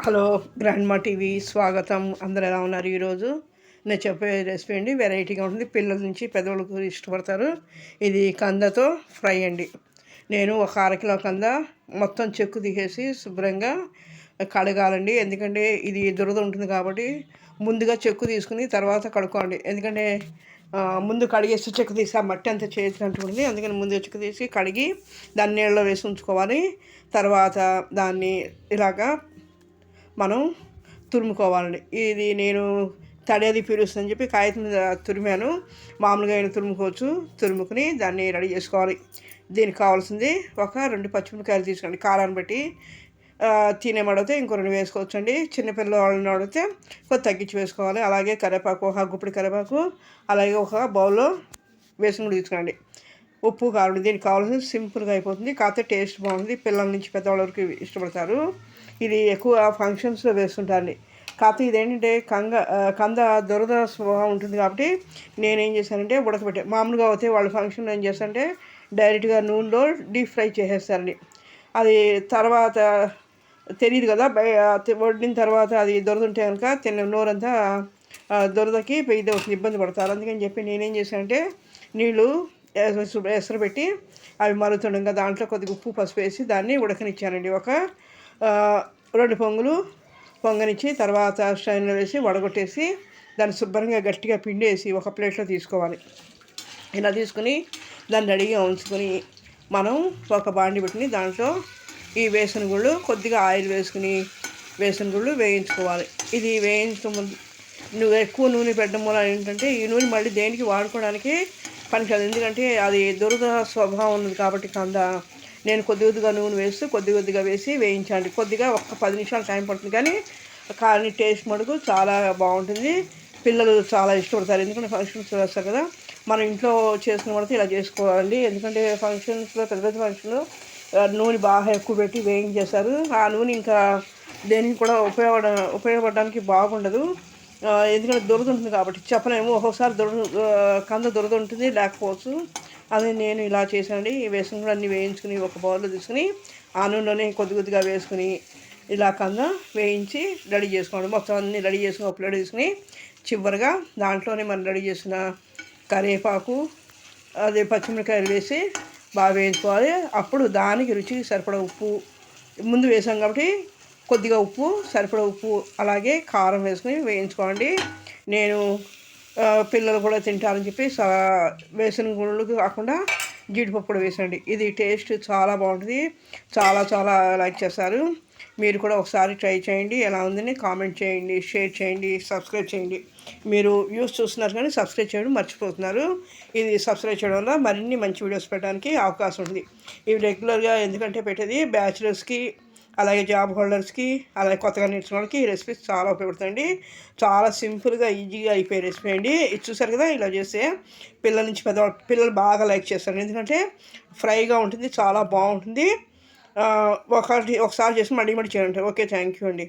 Hello grandma TV స్వాగతం. అందరూ ఎలా ఉన్నారు? ఈరోజు నేను చెప్పే రెసిపీ అండి వెరైటీగా ఉంటుంది. పిల్లల నుంచి పెద్దవాళ్ళకు ఇష్టపడతారు. ఇది కందతో ఫ్రై అండి. నేను ఒక అరకిలో కంద మొత్తం చెక్కు తీసేసి శుభ్రంగా కడగాలండి. ఎందుకంటే ఇది దురద ఉంటుంది కాబట్టి ముందుగా చెక్కు తీసుకుని తర్వాత కడుక్కోండి. ఎందుకంటే ముందు కడిగేసి చెక్కు తీసి ఆ మట్టి అంతా చేసినట్టు ఉంటుంది. అందుకని ముందు చెక్కు తీసి కడిగి దాన్ని నీళ్ళలో వేసి ఉంచుకోవాలి. తర్వాత దాన్ని ఇలాగా మనం తురుముకోవాలండి. ఇది నేను తడేది పిలుస్తుందని చెప్పి కాగితం మీద తురిమాను. మామూలుగా అయినా తురుముకోవచ్చు. తురుముకుని దాన్ని రెడీ చేసుకోవాలి. దీనికి కావాల్సింది ఒక 2 పచ్చిమిరపకాయలు తీసుకోండి. కారాన్ని బట్టి తినేమడితే ఇంకో 2 వేసుకోవచ్చు అండి. చిన్నపిల్లవాళ్ళని అడిగితే కొద్ది తగ్గించి వేసుకోవాలి. అలాగే కరివేపాకు, ఒక గుప్పిడి కరివేపాకు, అలాగే ఒక బౌల్లో వేసుకుని తీసుకోండి. ఉప్పు, కారం. దీనికి కావాల్సింది సింపుల్గా అయిపోతుంది. కాకపోతే టేస్ట్ బాగుంది. పిల్లల నుంచి పెద్దవాళ్ళ వరకు ఇష్టపడతారు. ఇది ఎక్కువ ఫంక్షన్స్లో వేస్తుంటారండి. కాకపోతే ఇదేంటంటే కంద దురద స్వభావం ఉంటుంది కాబట్టి నేనేం చేశానంటే ఉడకబెట్టే. మామూలుగా అయితే వాళ్ళ ఫంక్షన్లో ఏం చేస్తానంటే డైరెక్ట్గా నూనెలో డీప్ ఫ్రై చేసేస్తారండి. అది తర్వాత తెలియదు కదా, వండిన తర్వాత అది దురద ఉంటే కనుక తిన్న నోరంతా దురదకి ఇది ఇబ్బంది పడతారు. అందుకని చెప్పి నేనేం చేశానంటే నీళ్ళు ఎసరు పెట్టి అవి మరుగుతుండగా దాంట్లో కొద్దిగా ఉప్పు, పసుపు వేసి దాన్ని ఉడకనిచ్చానండి. ఒక 2 పొంగులు పొంగనిచ్చి తర్వాత స్టైన్లో వేసి వడగొట్టేసి దాన్ని శుభ్రంగా గట్టిగా పిండేసి ఒక ప్లేట్లో తీసుకోవాలి. ఇలా తీసుకుని దాన్ని రెడీగా ఉంచుకొని మనం ఒక బాండి పెట్టుకుని దాంట్లో ఈ వేసిన గుళ్ళు కొద్దిగా ఆయిల్ వేసుకుని వేసిన గుళ్ళు వేయించుకోవాలి. ఇది వేయించడం నువ్వు ఎక్కువ నూనె పెట్టడం వల్ల ఏంటంటే ఈ నూనె మళ్ళీ దేనికి వాడుకోవడానికి పనికిరాదు. ఎందుకంటే అది దురద స్వభావం ఉంది కాబట్టి కంద నేను కొద్దిగా నూనె వేస్తూ కొద్దిగా వేసి వేయించండి. కొద్దిగా ఒక 10 నిమిషాలు టైం పడుతుంది కానీ టేస్ట్ మటుకు చాలా బాగుంటుంది. పిల్లలు చాలా ఇష్టపడతారు. ఎందుకంటే ఫంక్షన్స్ వేస్తారు కదా, మనం ఇంట్లో చేసుకున్న పడితే ఇలా చేసుకోవాలండి. ఎందుకంటే ఫంక్షన్స్లో పెద్ద ఫంక్షన్లో నూనె బాగా ఎక్కువ పెట్టి వేయించేస్తారు. ఆ నూనె ఇంకా దేనికి కూడా ఉపయోగపడడానికి బాగుండదు. ఎందుకంటే దురద ఉంటుంది కాబట్టి చెప్పలేము. ఒక్కొక్కసారి కంద దురద ఉంటుంది, లేకపోవచ్చు. అది నేను ఇలా చేశానండి. ఈ వేసుకుని కూడా అన్నీ వేయించుకుని ఒక బౌల్లో తీసుకుని ఆ నూనెలోనే కొద్దిగా వేసుకుని ఇలా కంద వేయించి రెడీ చేసుకోండి. మొత్తం అన్నీ రెడీ చేసుకుని ఒక ప్లేట్ తీసుకుని చివరిగా దాంట్లోనే మనం రెడీ చేసిన కరివేపాకు, అదే పచ్చిమిరపకాయలు వేసి బాగా వేయించుకోవాలి. అప్పుడు దానికి రుచికి సరిపడా ఉప్పు ముందు వేసాం కాబట్టి కొద్దిగా ఉప్పు, సరిపడా ఉప్పు, అలాగే కారం వేసుకుని వేయించుకోండి. నేను పిల్లలు కూడా తింటారని చెప్పి వేసిన గుళ్ళు కాకుండా జీడిపప్పు కూడా వేసండి. ఇది టేస్ట్ చాలా బాగుంటుంది. చాలా లైక్ చేస్తారు. మీరు కూడా ఒకసారి ట్రై చేయండి. ఎలా ఉందని కామెంట్ చేయండి, షేర్ చేయండి, సబ్స్క్రైబ్ చేయండి. మీరు వ్యూస్ చూస్తున్నారు కానీ సబ్స్క్రైబ్ చేయడం మర్చిపోతున్నారు. ఇది సబ్స్క్రైబ్ చేయడం వల్ల మరిన్ని మంచి వీడియోస్ పెట్టడానికి అవకాశం ఉంది. ఇవి రెగ్యులర్గా ఎందుకంటే పెట్టేది బ్యాచిలర్స్కి, అలాగే జాబ్ హోల్డర్స్కి, అలాగే కొత్తగా నేర్చుకున్న వాళ్ళకి ఈ రెసిపీస్ చాలా ఉపయోగపడుతాయండి. చాలా సింపుల్గా ఈజీగా అయిపోయే రెసిపీ అండి. ఇది చూసారు కదా, ఇలా చేస్తే పిల్లల నుంచి పిల్లలు బాగా లైక్ చేస్తారు. ఎందుకంటే ఫ్రైగా ఉంటుంది, చాలా బాగుంటుంది. ఒకసారి చేసి మళ్ళీ చేయండి. ఓకే, థ్యాంక్ యూ అండి.